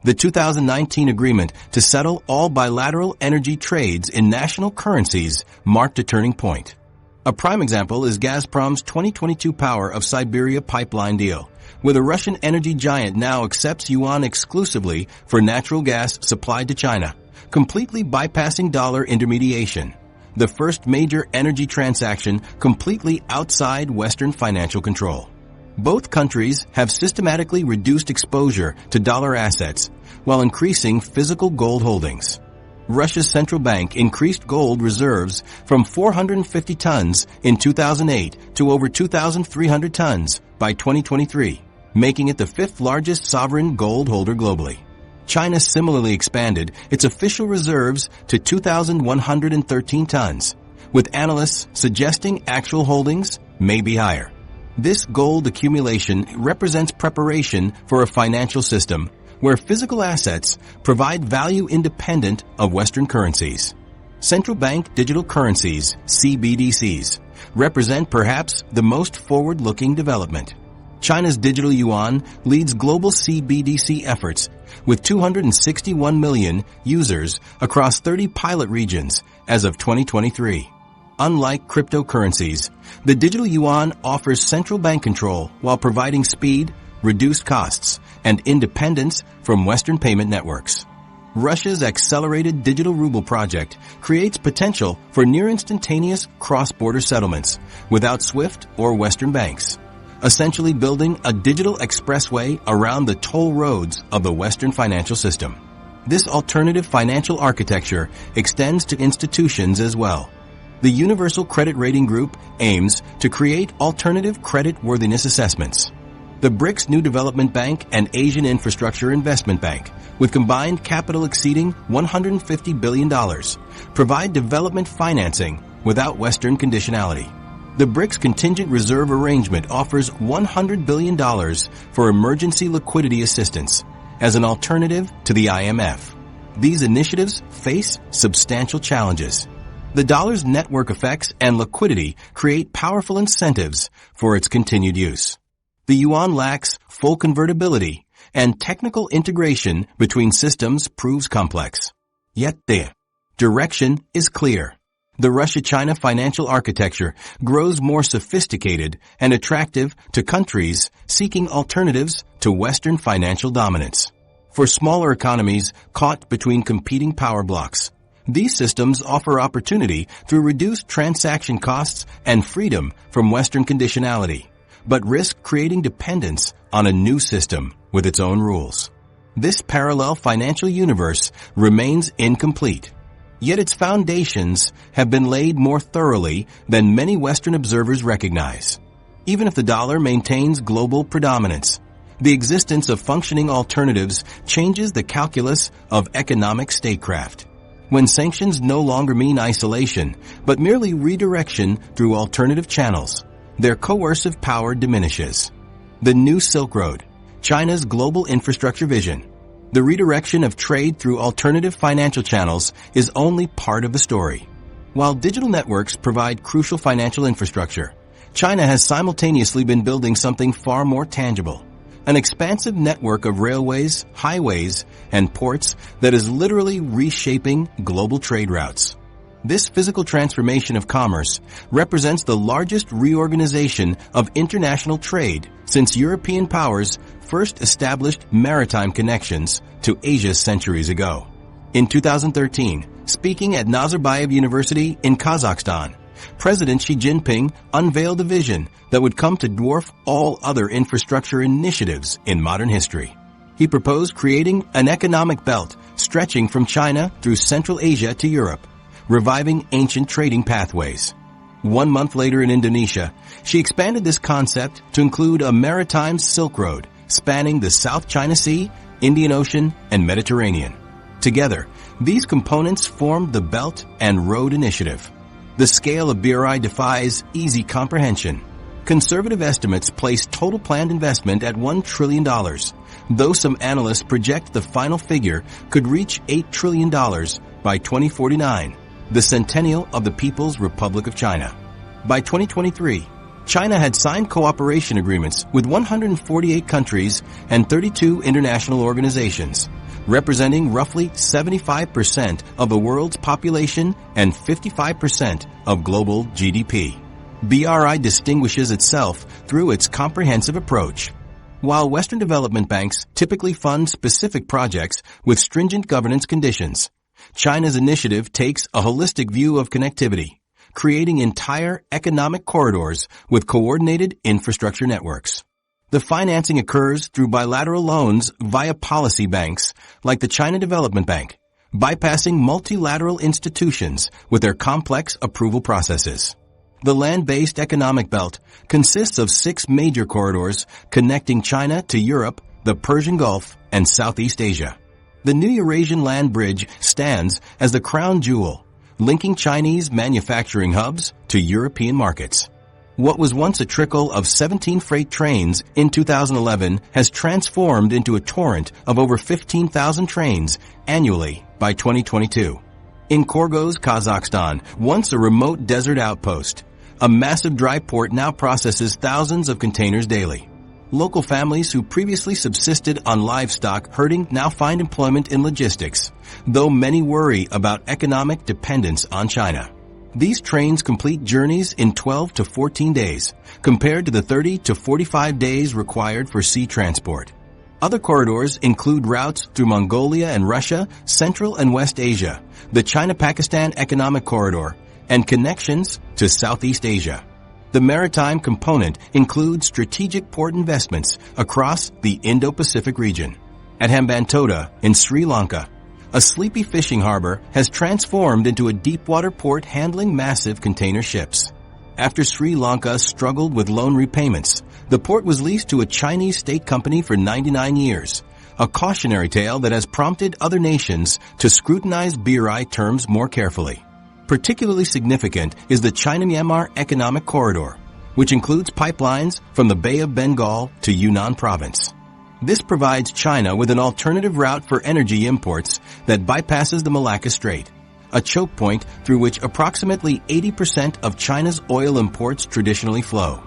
The 2019 agreement to settle all bilateral energy trades in national currencies marked a turning point. A prime example is Gazprom's 2022 Power of Siberia pipeline deal, where the Russian energy giant now accepts yuan exclusively for natural gas supplied to China, completely bypassing dollar intermediation. The first major energy transaction completely outside Western financial control. Both countries have systematically reduced exposure to dollar assets while increasing physical gold holdings. Russia's central bank increased gold reserves from 450 tons in 2008 to over 2,300 tons by 2023, making it the fifth largest sovereign gold holder globally. China similarly expanded its official reserves to 2,113 tons, with analysts suggesting actual holdings may be higher. This gold accumulation represents preparation for a financial system where physical assets provide value independent of Western currencies. Central bank digital currencies, CBDCs, represent perhaps the most forward-looking development. China's digital yuan leads global CBDC efforts with 261 million users across 30 pilot regions as of 2023. Unlike cryptocurrencies, the digital yuan offers central bank control while providing speed, reduced costs, and independence from Western payment networks. Russia's accelerated digital ruble project creates potential for near-instantaneous cross-border settlements without SWIFT or Western banks, essentially building a digital expressway around the toll roads of the Western financial system. This alternative financial architecture extends to institutions as well. The Universal Credit Rating Group aims to create alternative credit worthiness assessments. The BRICS New Development Bank and Asian Infrastructure Investment Bank, with combined capital exceeding $150 billion, provide development financing without Western conditionality. The BRICS Contingent Reserve Arrangement offers $100 billion for emergency liquidity assistance as an alternative to the IMF. These initiatives face substantial challenges. The dollar's network effects and liquidity create powerful incentives for its continued use. The yuan lacks full convertibility, and technical integration between systems proves complex. Yet the direction is clear. The Russia-China financial architecture grows more sophisticated and attractive to countries seeking alternatives to Western financial dominance. For smaller economies caught between competing power blocks, these systems offer opportunity through reduced transaction costs and freedom from Western conditionality, but risk creating dependence on a new system with its own rules. This parallel financial universe remains incomplete, yet its foundations have been laid more thoroughly than many Western observers recognize. Even if the dollar maintains global predominance, the existence of functioning alternatives changes the calculus of economic statecraft. When sanctions no longer mean isolation, but merely redirection through alternative channels, their coercive power diminishes. The New Silk Road, China's global infrastructure vision. The redirection of trade through alternative financial channels is only part of the story. While digital networks provide crucial financial infrastructure, China has simultaneously been building something far more tangible. An expansive network of railways, highways, and ports that is literally reshaping global trade routes. This physical transformation of commerce represents the largest reorganization of international trade since European powers first established maritime connections to Asia centuries ago. In 2013, speaking at Nazarbayev University in Kazakhstan, President Xi Jinping unveiled a vision that would come to dwarf all other infrastructure initiatives in modern history. He proposed creating an economic belt stretching from China through Central Asia to Europe, reviving ancient trading pathways. 1 month later in Indonesia, she expanded this concept to include a maritime Silk Road spanning the South China Sea, Indian Ocean, and Mediterranean. Together, these components formed the Belt and Road Initiative. The scale of BRI defies easy comprehension. Conservative estimates place total planned investment at $1 trillion, though some analysts project the final figure could reach $8 trillion by 2049, the centennial of the People's Republic of China. By 2023, China had signed cooperation agreements with 148 countries and 32 international organizations, representing roughly 75% of the world's population and 55% of global GDP. BRI distinguishes itself through its comprehensive approach. While Western development banks typically fund specific projects with stringent governance conditions, China's initiative takes a holistic view of connectivity, creating entire economic corridors with coordinated infrastructure networks. The financing occurs through bilateral loans via policy banks like the China Development Bank, bypassing multilateral institutions with their complex approval processes. The land-based economic belt consists of 6 major corridors connecting China to Europe, the Persian Gulf, and Southeast Asia. The New Eurasian Land Bridge stands as the crown jewel, linking Chinese manufacturing hubs to European markets. What was once a trickle of 17 freight trains in 2011 has transformed into a torrent of over 15,000 trains annually by 2022. In Korgos, Kazakhstan, once a remote desert outpost, a massive dry port now processes thousands of containers daily. Local families who previously subsisted on livestock herding now find employment in logistics, though many worry about economic dependence on China. These trains complete journeys in 12 to 14 days, compared to the 30 to 45 days required for sea transport. Other corridors include routes through Mongolia and Russia, Central and West Asia, the China-Pakistan Economic Corridor, and connections to Southeast Asia. The maritime component includes strategic port investments across the Indo-Pacific region. At Hambantota in Sri Lanka, a sleepy fishing harbor has transformed into a deepwater port handling massive container ships. After Sri Lanka struggled with loan repayments, the port was leased to a Chinese state company for 99 years, a cautionary tale that has prompted other nations to scrutinize BRI terms more carefully. Particularly significant is the China-Myanmar Economic Corridor, which includes pipelines from the Bay of Bengal to Yunnan province. This provides China with an alternative route for energy imports that bypasses the Malacca Strait, a choke point through which approximately 80% of China's oil imports traditionally flow.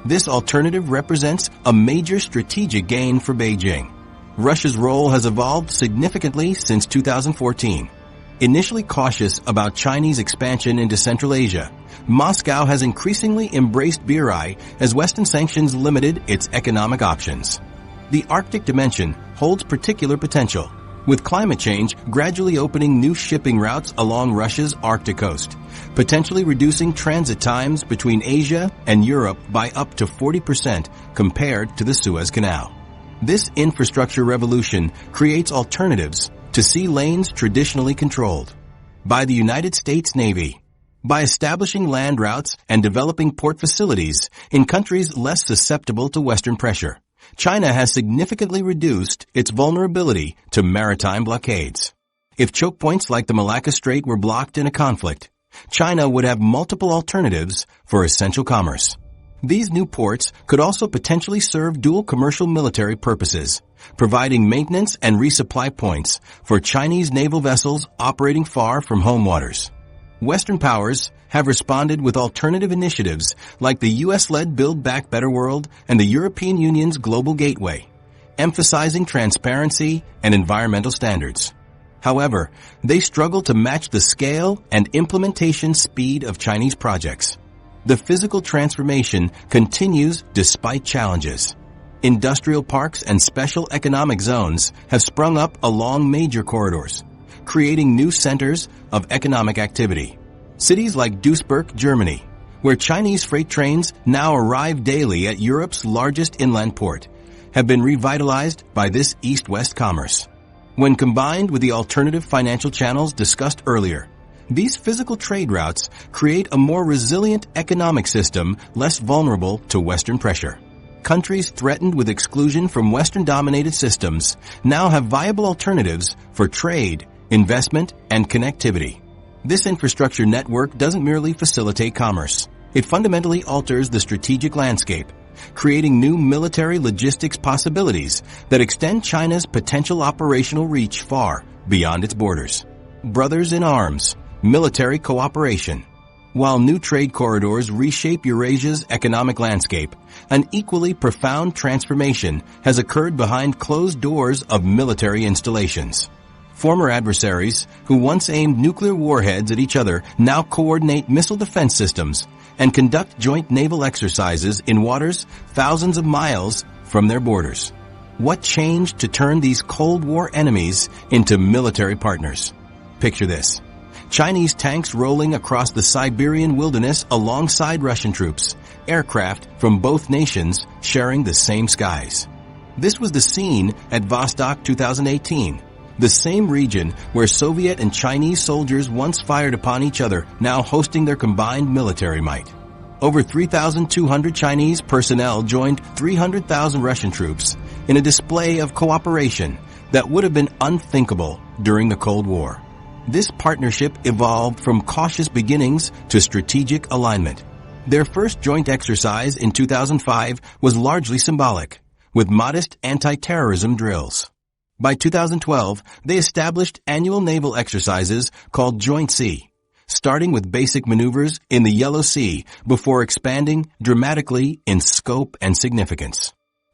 This alternative represents a major strategic gain for Beijing. Russia's role has evolved significantly since 2014. Initially cautious about Chinese expansion into Central Asia, Moscow has increasingly embraced BRI as Western sanctions limited its economic options. The Arctic dimension holds particular potential, with climate change gradually opening new shipping routes along Russia's Arctic coast, potentially reducing transit times between Asia and Europe by up to 40% compared to the Suez Canal. This infrastructure revolution creates alternatives to sea lanes traditionally controlled by the United States Navy. By establishing land routes and developing port facilities in countries less susceptible to Western pressure, China has significantly reduced its vulnerability to maritime blockades. If choke points like the Malacca Strait were blocked in a conflict, China would have multiple alternatives for essential commerce. These new ports could also potentially serve dual commercial military purposes, providing maintenance and resupply points for Chinese naval vessels operating far from home waters. Western powers have responded with alternative initiatives like the U.S.-led Build Back Better World and the European Union's Global Gateway, emphasizing transparency and environmental standards. However, they struggle to match the scale and implementation speed of Chinese projects. The physical transformation continues despite challenges. Industrial parks and special economic zones have sprung up along major corridors, creating new centers of economic activity. Cities like Duisburg, Germany, where Chinese freight trains now arrive daily at Europe's largest inland port, have been revitalized by this east-west commerce. When combined with the alternative financial channels discussed earlier, these physical trade routes create a more resilient economic system less vulnerable to Western pressure. Countries threatened with exclusion from Western-dominated systems now have viable alternatives for trade, investment, and connectivity. This infrastructure network doesn't merely facilitate commerce. It fundamentally alters the strategic landscape, creating new military logistics possibilities that extend China's potential operational reach far beyond its borders. Brothers in arms, military cooperation. While new trade corridors reshape Eurasia's economic landscape, an equally profound transformation has occurred behind closed doors of military installations. Former adversaries who once aimed nuclear warheads at each other now coordinate missile defense systems and conduct joint naval exercises in waters thousands of miles from their borders. What changed to turn these Cold War enemies into military partners? Picture this. Chinese tanks rolling across the Siberian wilderness alongside Russian troops, aircraft from both nations sharing the same skies. This was the scene at Vostok 2018, the same region where Soviet and Chinese soldiers once fired upon each other, now hosting their combined military might. Over 3,200 Chinese personnel joined 300,000 Russian troops in a display of cooperation that would have been unthinkable during the Cold War. This partnership evolved from cautious beginnings to strategic alignment. Their first joint exercise in 2005 was largely symbolic, with modest anti-terrorism drills. By 2012, they established annual naval exercises called Joint Sea, starting with basic maneuvers in the Yellow Sea before expanding dramatically in scope and significance.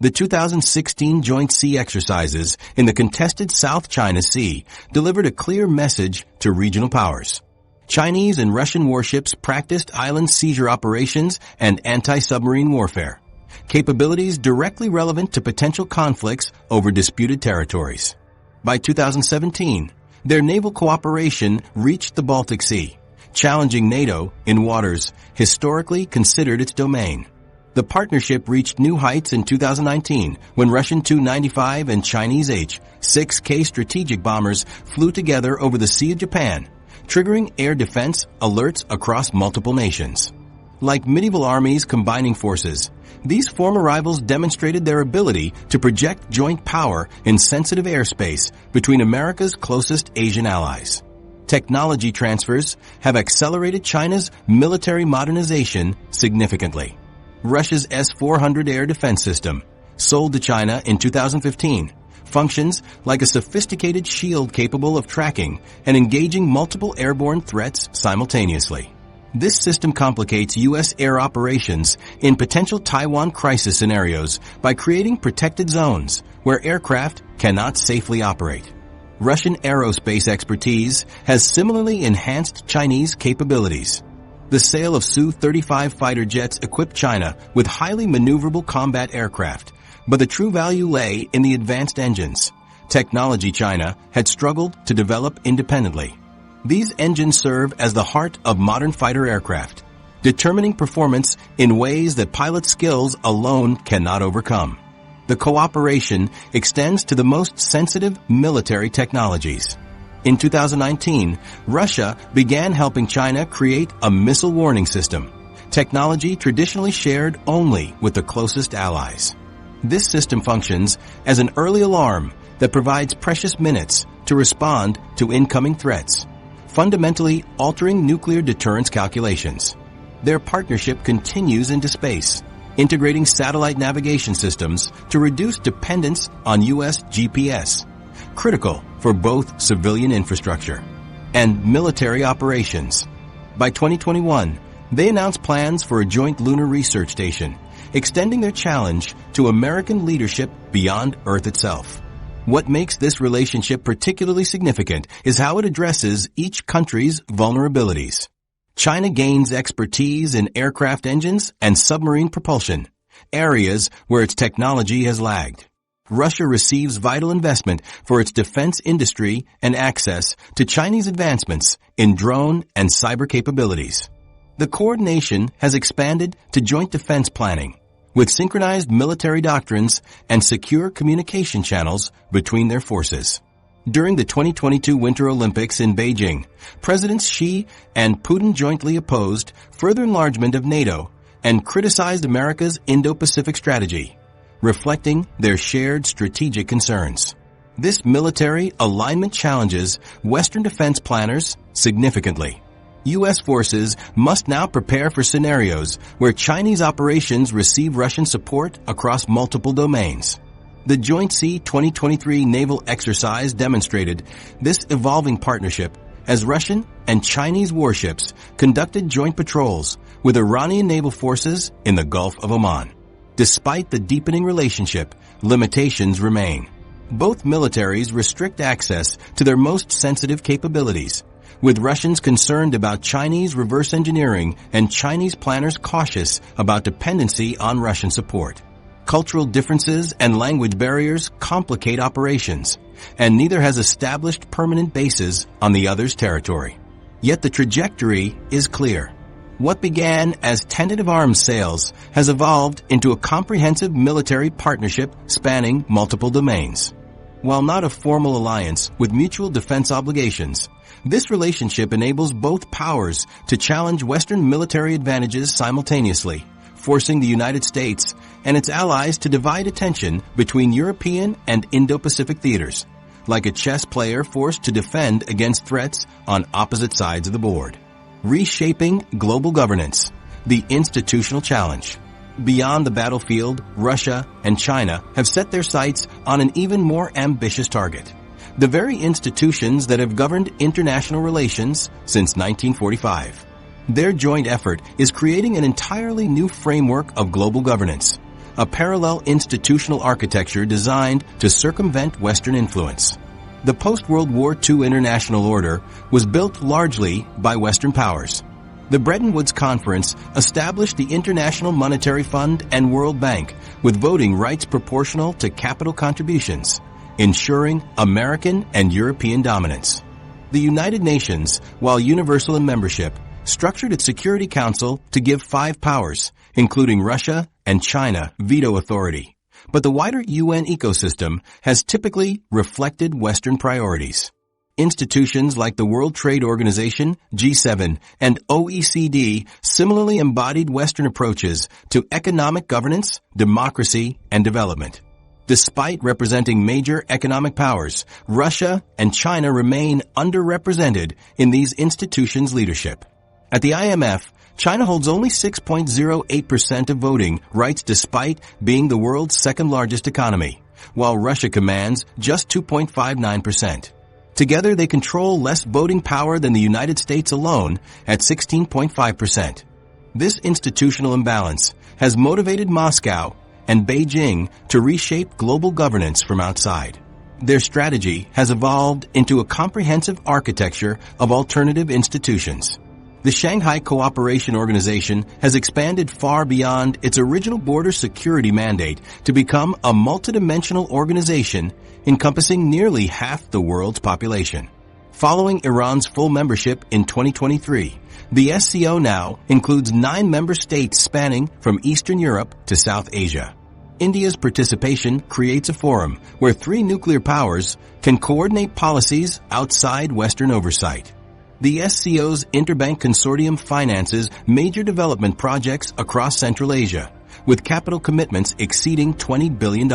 The 2016 Joint Sea exercises in the contested South China Sea delivered a clear message to regional powers. Chinese and Russian warships practiced island seizure operations and anti-submarine warfare, capabilities directly relevant to potential conflicts over disputed territories. By 2017, their naval cooperation reached the Baltic Sea, challenging NATO in waters historically considered its domain. The partnership reached new heights in 2019 when Russian Tu-95 and Chinese H-6K strategic bombers flew together over the Sea of Japan, triggering air defense alerts across multiple nations. Like medieval armies combining forces, these former rivals demonstrated their ability to project joint power in sensitive airspace between America's closest Asian allies. Technology transfers have accelerated China's military modernization significantly. Russia's S-400 air defense system, sold to China in 2015, functions like a sophisticated shield capable of tracking and engaging multiple airborne threats simultaneously. This system complicates U.S. air operations in potential Taiwan crisis scenarios by creating protected zones where aircraft cannot safely operate. Russian aerospace expertise has similarly enhanced Chinese capabilities. The sale of Su-35 fighter jets equipped China with highly maneuverable combat aircraft, but the true value lay in the advanced engines, technology China had struggled to develop independently. These engines serve as the heart of modern fighter aircraft, determining performance in ways that pilot skills alone cannot overcome. The cooperation extends to the most sensitive military technologies. In 2019, Russia began helping China create a missile warning system, technology traditionally shared only with the closest allies. This system functions as an early alarm that provides precious minutes to respond to incoming threats, fundamentally altering nuclear deterrence calculations. Their partnership continues into space, integrating satellite navigation systems to reduce dependence on U.S. GPS, critical for both civilian infrastructure and military operations. By 2021, they announced plans for a joint lunar research station, extending their challenge to American leadership beyond Earth itself. What makes this relationship particularly significant is how it addresses each country's vulnerabilities. China gains expertise in aircraft engines and submarine propulsion, areas where its technology has lagged. Russia receives vital investment for its defense industry and access to Chinese advancements in drone and cyber capabilities. The coordination has expanded to joint defense planning, with synchronized military doctrines and secure communication channels between their forces. During the 2022 Winter Olympics in Beijing, Presidents Xi and Putin jointly opposed further enlargement of NATO and criticized America's Indo-Pacific strategy, reflecting their shared strategic concerns. This military alignment challenges Western defense planners significantly. U.S. forces must now prepare for scenarios where Chinese operations receive Russian support across multiple domains. The Joint Sea 2023 naval exercise demonstrated this evolving partnership as Russian and Chinese warships conducted joint patrols with Iranian naval forces in the Gulf of Oman. Despite the deepening relationship, limitations remain. Both militaries restrict access to their most sensitive capabilities, with Russians concerned about Chinese reverse engineering and Chinese planners cautious about dependency on Russian support. Cultural differences and language barriers complicate operations, and neither has established permanent bases on the other's territory. Yet the trajectory is clear. What began as tentative arms sales has evolved into a comprehensive military partnership spanning multiple domains. While not a formal alliance with mutual defense obligations, this relationship enables both powers to challenge Western military advantages simultaneously, forcing the United States and its allies to divide attention between European and Indo-Pacific theaters, like a chess player forced to defend against threats on opposite sides of the board. Reshaping global governance, the institutional challenge. Beyond the battlefield, Russia and China have set their sights on an even more ambitious target. The very institutions that have governed international relations since 1945. Their joint effort is creating an entirely new framework of global governance, a parallel institutional architecture designed to circumvent Western influence. The post-World War II international order was built largely by Western powers. The Bretton Woods Conference established the International Monetary Fund and World Bank with voting rights proportional to capital contributions, ensuring American and European dominance. The United Nations, while universal in membership, structured its Security Council to give 5 powers, including Russia and China, veto authority. But the wider UN ecosystem has typically reflected Western priorities. Institutions like the World Trade Organization, G7, and OECD similarly embodied Western approaches to economic governance, democracy, and development. Despite representing major economic powers, Russia and China remain underrepresented in these institutions' leadership. At the IMF, China holds only 6.08% of voting rights despite being the world's second-largest economy, while Russia commands just 2.59%. Together, they control less voting power than the United States alone at 16.5%. This institutional imbalance has motivated Moscow and Beijing to reshape global governance from outside. Their strategy has evolved into a comprehensive architecture of alternative institutions. The Shanghai Cooperation Organization has expanded far beyond its original border security mandate to become a multidimensional organization encompassing nearly half the world's population. Following Iran's full membership in 2023, the SCO now includes 9 member states spanning from Eastern Europe to South Asia. India's participation creates a forum where 3 nuclear powers can coordinate policies outside Western oversight. The SCO's Interbank Consortium finances major development projects across Central Asia, with capital commitments exceeding $20 billion.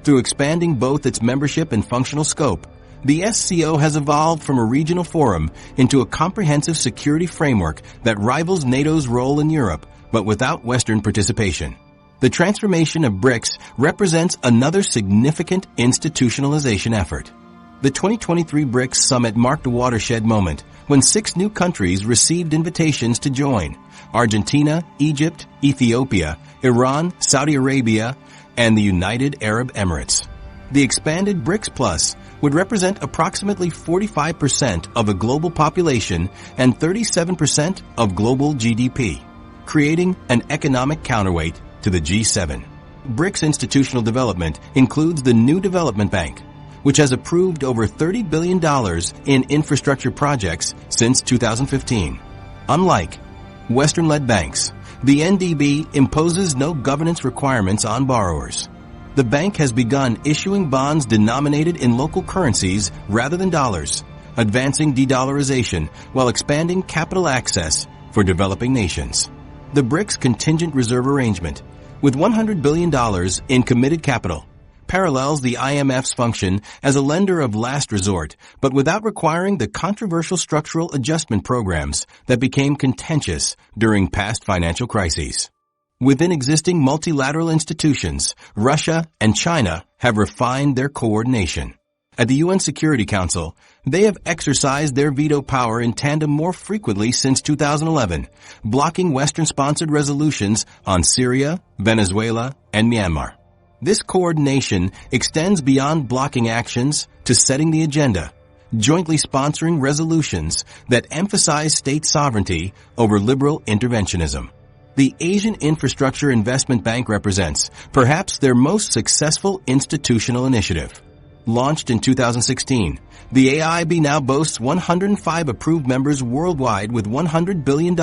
Through expanding both its membership and functional scope, the SCO has evolved from a regional forum into a comprehensive security framework that rivals NATO's role in Europe, but without Western participation. The transformation of BRICS represents another significant institutionalization effort. The 2023 BRICS Summit marked a watershed moment when 6 new countries received invitations to join: Argentina, Egypt, Ethiopia, Iran, Saudi Arabia, and the United Arab Emirates. The expanded BRICS Plus would represent approximately 45% of the global population and 37% of global GDP, creating an economic counterweight to the G7. BRICS institutional development includes the New Development Bank, which has approved over $30 billion in infrastructure projects since 2015. Unlike Western-led banks, the NDB imposes no governance requirements on borrowers. The bank has begun issuing bonds denominated in local currencies rather than dollars, advancing de-dollarization while expanding capital access for developing nations. The BRICS Contingent Reserve Arrangement, with $100 billion in committed capital, parallels the IMF's function as a lender of last resort, but without requiring the controversial structural adjustment programs that became contentious during past financial crises. Within existing multilateral institutions, Russia and China have refined their coordination. At the UN Security Council, they have exercised their veto power in tandem more frequently since 2011, blocking Western-sponsored resolutions on Syria, Venezuela, and Myanmar. This coordination extends beyond blocking actions to setting the agenda, jointly sponsoring resolutions that emphasize state sovereignty over liberal interventionism. The Asian Infrastructure Investment Bank represents perhaps their most successful institutional initiative. Launched in 2016, the AIIB now boasts 105 approved members worldwide with $100 billion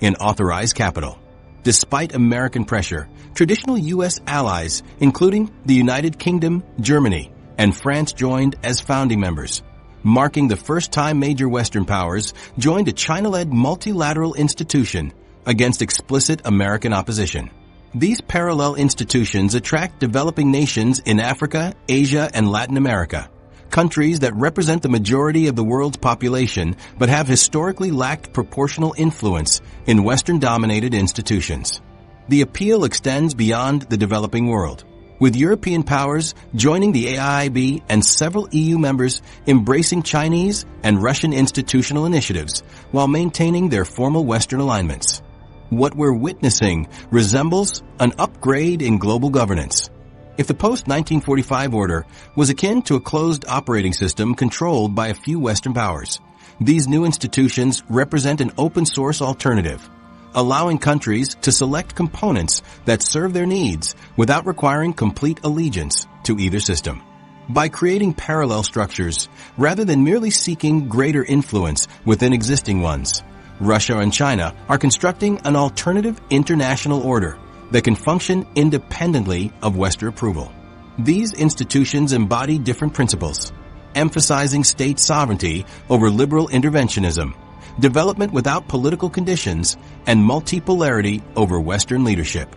in authorized capital. Despite American pressure, traditional U.S. allies, including the United Kingdom, Germany, and France, joined as founding members, marking the first time major Western powers joined a China-led multilateral institution against explicit American opposition. These parallel institutions attract developing nations in Africa, Asia, and Latin America, countries that represent the majority of the world's population but have historically lacked proportional influence in Western-dominated institutions. The appeal extends beyond the developing world, with European powers joining the AIIB and several EU members embracing Chinese and Russian institutional initiatives while maintaining their formal Western alignments. What we're witnessing resembles an upgrade in global governance. If the post-1945 order was akin to a closed operating system controlled by a few Western powers, these new institutions represent an open-source alternative, allowing countries to select components that serve their needs without requiring complete allegiance to either system. By creating parallel structures, rather than merely seeking greater influence within existing ones, Russia and China are constructing an alternative international order that can function independently of Western approval. These institutions embody different principles, emphasizing state sovereignty over liberal interventionism, development without political conditions, and multipolarity over Western leadership.